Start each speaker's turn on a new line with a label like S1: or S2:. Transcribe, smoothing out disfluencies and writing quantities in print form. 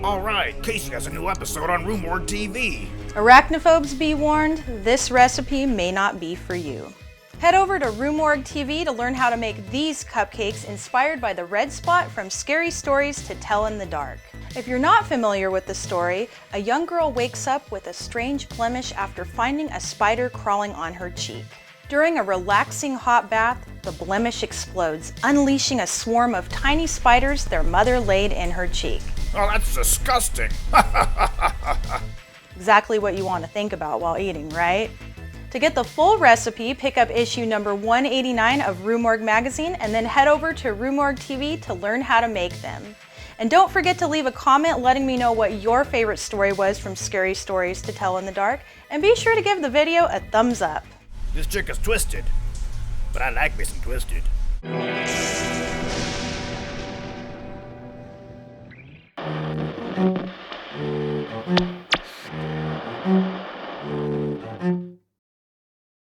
S1: Alright, Casey has a new episode on Rue Morgue TV.
S2: Arachnophobes, be warned, this recipe may not be for you. Head over to Rue Morgue TV to learn how to make these cupcakes inspired by the red spot from Scary Stories to Tell in the Dark. If you're not familiar with the story, a young girl wakes up with a strange blemish after finding a spider crawling on her cheek. During a relaxing hot bath, the blemish explodes, unleashing a swarm of tiny spiders their mother laid in her cheek.
S1: Oh, that's disgusting.
S2: Exactly what you want to think about while eating, right? To get the full recipe, pick up issue number 189 of Rue Morgue Magazine and then head over to Rue Morgue TV to learn how to make them. And don't forget to leave a comment letting me know what your favorite story was from Scary Stories to Tell in the Dark, and be sure to give the video a thumbs up.
S1: This chick is twisted, but I like me some twisted.